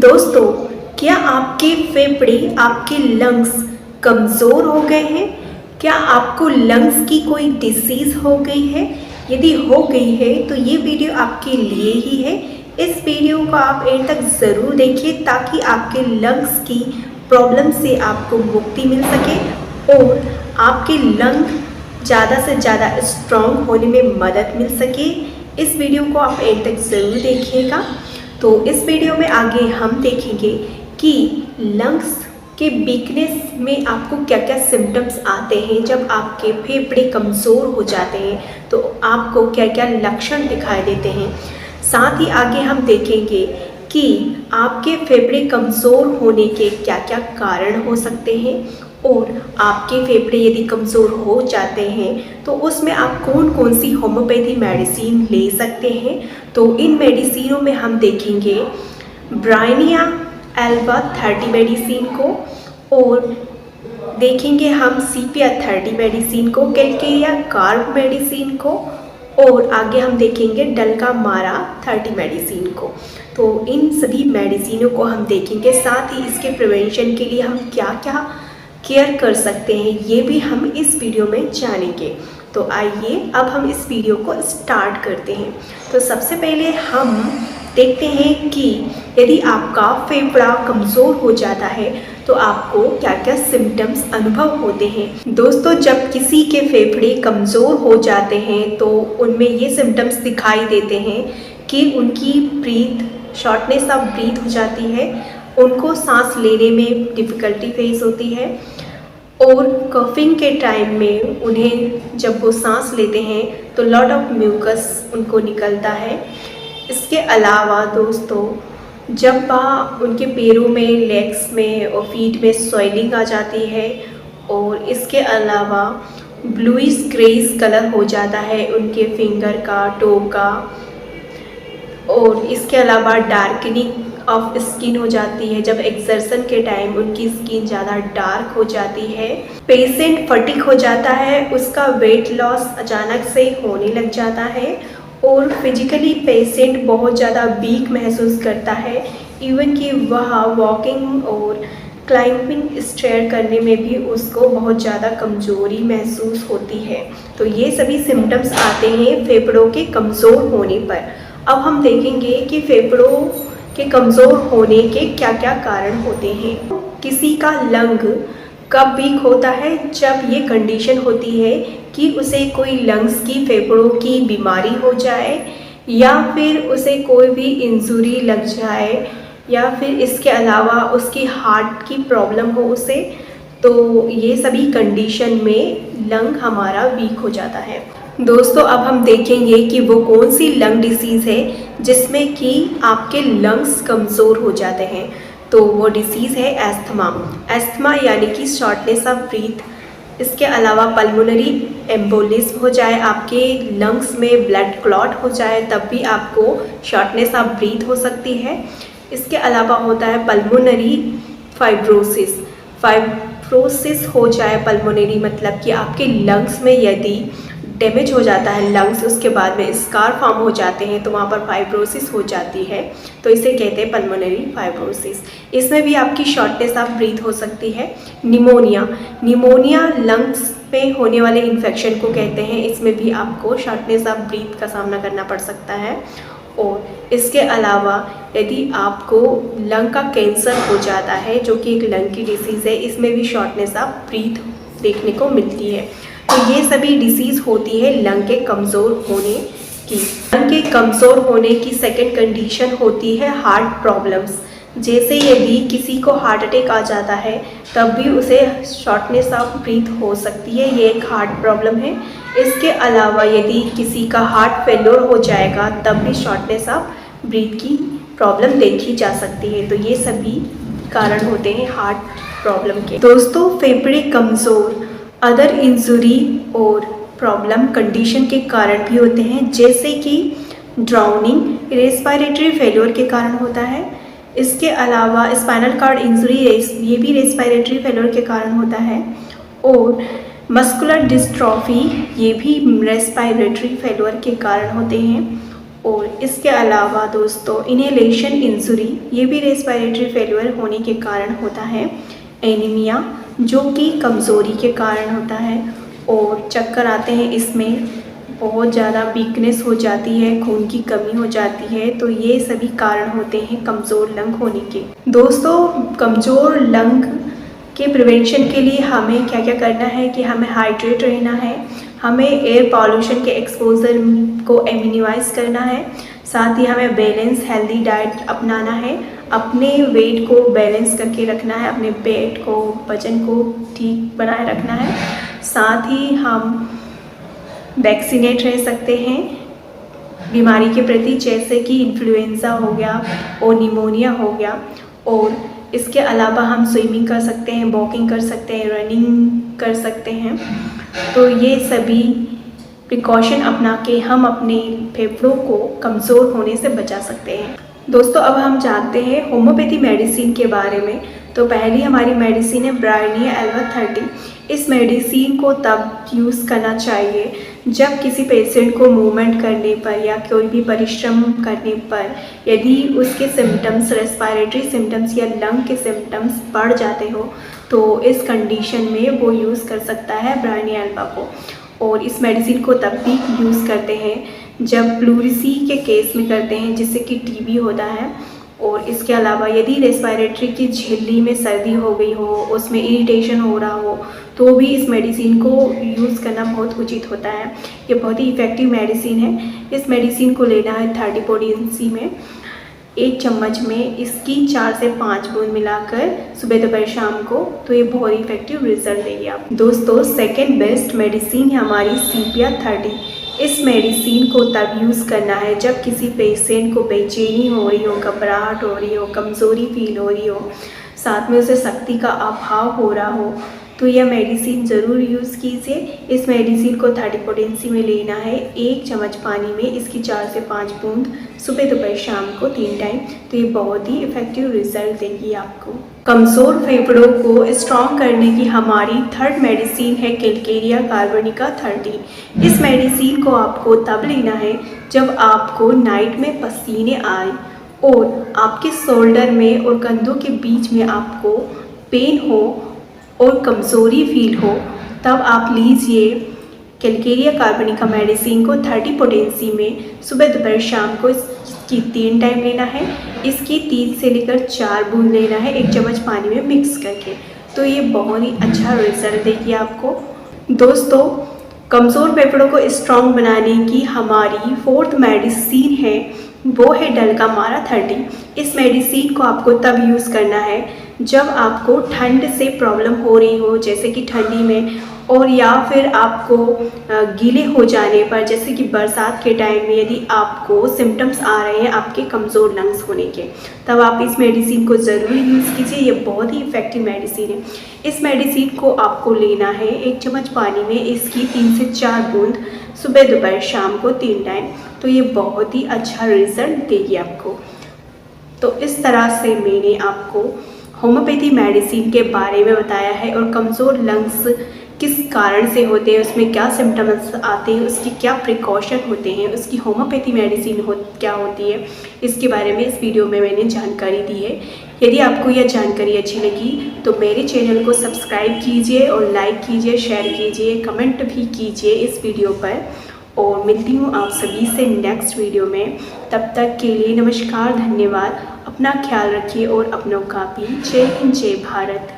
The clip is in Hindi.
दोस्तों, क्या आपके फेफड़े, आपके लंग्स कमज़ोर हो गए हैं? क्या आपको लंग्स की कोई डिसीज़ हो गई है? यदि हो गई है तो ये वीडियो आपके लिए ही है। इस वीडियो को आप एंड तक ज़रूर देखिए ताकि आपके लंग्स की प्रॉब्लम से आपको मुक्ति मिल सके और आपके लंग ज़्यादा से ज़्यादा स्ट्रॉन्ग होने में मदद मिल सके। इस वीडियो को आप एंड तक ज़रूर देखिएगा। तो इस वीडियो में आगे हम देखेंगे कि लंग्स के वीकनेस में आपको क्या क्या सिम्टम्स आते हैं। जब आपके फेफड़े कमज़ोर हो जाते हैं तो आपको क्या क्या लक्षण दिखाई देते हैं। साथ ही आगे हम देखेंगे कि आपके फेफड़े कमज़ोर होने के क्या क्या कारण हो सकते हैं और आपके फेफड़े यदि कमज़ोर हो जाते हैं तो उसमें आप कौन कौन सी होम्योपैथी मेडिसिन ले सकते हैं। तो इन मेडिसिनों में हम देखेंगे ब्राइनिया एल्बा 30 मेडिसिन को और देखेंगे हम सीपिया 30 मेडिसिन को, कैलकेरिया कार्ब मेडिसिन को और आगे हम देखेंगे डलका मारा 30 मेडिसिन को। तो इन सभी मेडिसिनों को हम देखेंगे। साथ ही इसके प्रिवेंशन के लिए हम क्या क्या केयर कर सकते हैं ये भी हम इस वीडियो में जानेंगे। तो आइए अब हम इस वीडियो को स्टार्ट करते हैं। तो सबसे पहले हम देखते हैं कि यदि आपका फेफड़ा कमज़ोर हो जाता है तो आपको क्या क्या सिम्टम्स अनुभव होते हैं। दोस्तों, जब किसी के फेफड़े कमज़ोर हो जाते हैं तो उनमें ये सिम्टम्स दिखाई देते हैं कि उनकी ब्रीथ शॉर्टनेस ऑफ ब्रीथ हो जाती है, उनको सांस लेने में डिफ़िकल्टी फेस होती है और कफिंग के टाइम में उन्हें जब वो सांस लेते हैं तो लॉट ऑफ म्यूकस उनको निकलता है। इसके अलावा दोस्तों, जब उनके पैरों में, लेग्स में और फीट में स्वेलिंग आ जाती है और इसके अलावा ब्लूइश ग्रेइश कलर हो जाता है उनके फिंगर का, टो का और इसके अलावा डार्कनिंग ऑफ स्किन हो जाती है। जब एक्सर्शन के टाइम उनकी स्किन ज़्यादा डार्क हो जाती है। पेशेंट फटीग हो जाता है, उसका वेट लॉस अचानक से होने लग जाता है और फिजिकली पेशेंट बहुत ज़्यादा वीक महसूस करता है। इवन कि वह वॉकिंग और क्लाइंबिंग स्टेयर करने में भी उसको बहुत ज़्यादा कमज़ोरी महसूस होती है। तो ये सभी सिम्टम्स आते हैं फेफड़ों के कमज़ोर होने पर। अब हम देखेंगे कि फेफड़ों के कमज़ोर होने के क्या क्या कारण होते हैं। किसी का लंग कब वीक होता है? जब ये कंडीशन होती है कि उसे कोई लंग्स की, फेफड़ों की बीमारी हो जाए या फिर उसे कोई भी इंजरी लग जाए या फिर इसके अलावा उसकी हार्ट की प्रॉब्लम हो उसे, तो ये सभी कंडीशन में लंग हमारा वीक हो जाता है। दोस्तों, अब हम देखेंगे कि वो कौन सी लंग डिसीज़ है जिसमें कि आपके लंग्स कमज़ोर हो जाते हैं। तो वो डिसीज़ है एस्थमा। एस्थमा यानी कि शॉर्टनेस ऑफ ब्रीथ। इसके अलावा पल्मोनरी एम्बोलिज्म हो जाए, आपके लंग्स में ब्लड क्लॉट हो जाए, तब भी आपको शॉर्टनेस ऑफ ब्रीथ हो सकती है। इसके अलावा होता है पल्मोनरी फाइब्रोसिस। फाइब्रोसिस हो जाए पल्मोनरी मतलब कि आपके लंग्स में यदि डैमेज हो जाता है लंग्स, उसके बाद में स्कार फॉर्म हो जाते हैं तो वहाँ पर फाइब्रोसिस हो जाती है, तो इसे कहते हैं पल्मोनरी फाइब्रोसिस। इसमें भी आपकी शॉर्टनेस ऑफ ब्रीथ हो सकती है। निमोनिया, निमोनिया लंग्स पे होने वाले इन्फेक्शन को कहते हैं। इसमें भी आपको शॉर्टनेस ऑफ ब्रीथ का सामना करना पड़ सकता है। और इसके अलावा यदि आपको लंग का कैंसर हो जाता है जो कि एक लंग की डिसीज़ है, इसमें भी शॉर्टनेस ऑफ ब्रीथ देखने को मिलती है। तो ये सभी डिसीज़ होती है लंग के कमज़ोर होने की। लंग के कमज़ोर होने की सेकंड कंडीशन होती है हार्ट प्रॉब्लम्स। जैसे यदि किसी को हार्ट अटैक आ जाता है तब भी उसे शॉर्टनेस ऑफ ब्रीथ हो सकती है, ये एक हार्ट प्रॉब्लम है। इसके अलावा यदि किसी का हार्ट फेल्योर हो जाएगा तब भी शॉर्टनेस ऑफ ब्रीथ की प्रॉब्लम देखी जा सकती है। तो ये सभी कारण होते हैं हार्ट प्रॉब्लम के। दोस्तों, फेफड़े कमज़ोर अदर इंजुरी और प्रॉब्लम कंडीशन के कारण भी होते हैं, जैसे कि ड्राउनिंग रेस्पिरेटरी फेल्योर के कारण होता है। इसके अलावा स्पाइनल कॉर्ड इंजुरी, ये भी रेस्पिरेटरी फेल्योर के कारण होता है। और मस्कुलर डिस्ट्रॉफी, ये भी रेस्पिरेटरी फेल्योर के कारण होते हैं। और इसके अलावा दोस्तों इनहेलेशन इंजुरी, ये भी रेस्पिरेटरी फेल्यूर होने के कारण होता है। एनीमिया, जो कि कमज़ोरी के कारण होता है, और चक्कर आते हैं, इसमें बहुत ज़्यादा वीकनेस हो जाती है, खून की कमी हो जाती है। तो ये सभी कारण होते हैं कमज़ोर लंग होने के। दोस्तों कमज़ोर लंग के प्रिवेंशन के लिए हमें क्या क्या करना है कि हमें हाइड्रेट रहना है, हमें एयर पॉल्यूशन के एक्सपोजर को मिनिमाइज करना है, साथ ही हमें बैलेंस हेल्दी डाइट अपनाना है, अपने वेट को बैलेंस करके रखना है, अपने पेट को, वजन को ठीक बनाए रखना है। साथ ही हम वैक्सीनेट रह सकते हैं बीमारी के प्रति, जैसे कि इन्फ्लुएंज़ा हो गया और निमोनिया हो गया। और इसके अलावा हम स्विमिंग कर सकते हैं, वॉकिंग कर सकते हैं, रनिंग कर सकते हैं। तो ये सभी प्रिकॉशन अपना के हम अपने फेफड़ों को कमज़ोर होने से बचा सकते हैं। दोस्तों अब हम जानते हैं होम्योपैथी मेडिसिन के बारे में। तो पहली हमारी मेडिसिन है ब्रायनिया एल्बा 30। इस मेडिसिन को तब यूज़ करना चाहिए जब किसी पेशेंट को मूवमेंट करने पर या कोई भी परिश्रम करने पर यदि उसके सिम्टम्स, रेस्पिरेटरी सिम्टम्स या लंग के सिम्टम्स बढ़ जाते हो, तो इस कंडीशन में वो यूज़ कर सकता है ब्रायनिया एल्बा को। और इस मेडिसिन को तब भी यूज़ करते हैं जब प्लूरिसी के केस में करते हैं, जिससे कि टीबी होता है। और इसके अलावा यदि रेस्पिरेटरी की झिल्ली में सर्दी हो गई हो, उसमें इरिटेशन हो रहा हो, तो भी इस मेडिसिन को यूज़ करना बहुत उचित होता है। ये बहुत ही इफ़ेक्टिव मेडिसिन है। इस मेडिसिन को लेना है 30 पोटेंसी में। 1 चम्मच में इसकी 4 से 5 बूंद मिलाकर सुबह दोपहर शाम को, तो ये बहुत ही इफेक्टिव रिजल्ट देगी आप। दोस्तों सेकेंड बेस्ट मेडिसिन है हमारी सीपिया 30। इस मेडिसिन को तब यूज़ करना है जब किसी पेशेंट को बेचैनी हो रही हो, घबराहट हो रही हो, कमज़ोरी फील हो रही हो, साथ में उसे शक्ति का अभाव हो रहा हो, तो यह मेडिसिन ज़रूर यूज़ कीजिए। इस मेडिसिन को 30 पोटेंसी में लेना है। 1 चम्मच पानी में इसकी 4 से 5 बूंद सुबह दोपहर शाम को 3 टाइम, तो ये बहुत ही इफ़ेक्टिव रिजल्ट देगी आपको। कमज़ोर फेफड़ों को स्ट्रॉन्ग करने की हमारी थर्ड मेडिसिन है कैलकेरिया कार्बोनिका 30। इस मेडिसिन को आपको तब लेना है जब आपको नाइट में पसीने आए और आपके शोल्डर में और कंधों के बीच में आपको पेन हो और कमज़ोरी फील हो, तब आप लीजिए कैलकेरिया कार्बोनिका मेडिसिन को 30 पोटेंसी में सुबह दोपहर शाम को इसकी 3 टाइम लेना है। इसकी 3 से लेकर 4 बूंद लेना है 1 चम्मच पानी में मिक्स करके, तो ये बहुत ही अच्छा रिजल्ट देगी आपको। दोस्तों कमज़ोर फेफड़ों को स्ट्रॉन्ग बनाने की हमारी फोर्थ मेडिसिन है, वो है डलकामारा 30। इस मेडिसिन को आपको तब यूज़ करना है जब आपको ठंड से प्रॉब्लम हो रही हो, जैसे कि ठंडी में, और या फिर आपको गीले हो जाने पर, जैसे कि बरसात के टाइम में यदि आपको सिम्टम्स आ रहे हैं आपके कमज़ोर लंग्स होने के, तब आप इस मेडिसिन को ज़रूर यूज़ कीजिए। ये बहुत ही इफ़ेक्टिव मेडिसिन है। इस मेडिसिन को आपको लेना है 1 चम्मच पानी में इसकी 3 से 4 बूंद सुबह दोपहर शाम को 3 टाइम, तो ये बहुत ही अच्छा रिजल्ट देगी आपको। तो इस तरह से मैंने आपको होम्योपैथी मेडिसिन के बारे में बताया है, और कमज़ोर लंग्स किस कारण से होते हैं, उसमें क्या सिम्टम्स आते हैं, उसकी क्या प्रिकॉशन होते हैं, उसकी होम्योपैथी मेडिसिन क्या होती है, इसके बारे में इस वीडियो में मैंने जानकारी दी है। यदि आपको यह जानकारी अच्छी लगी तो मेरे चैनल को सब्सक्राइब कीजिए और लाइक कीजिए, शेयर कीजिए, कमेंट भी कीजिए इस वीडियो पर। और मिलती हूँ आप सभी से नेक्स्ट वीडियो में। तब तक के लिए नमस्कार, धन्यवाद। अपना ख्याल रखिए और अपनों का भी। जय हिंद, जय भारत।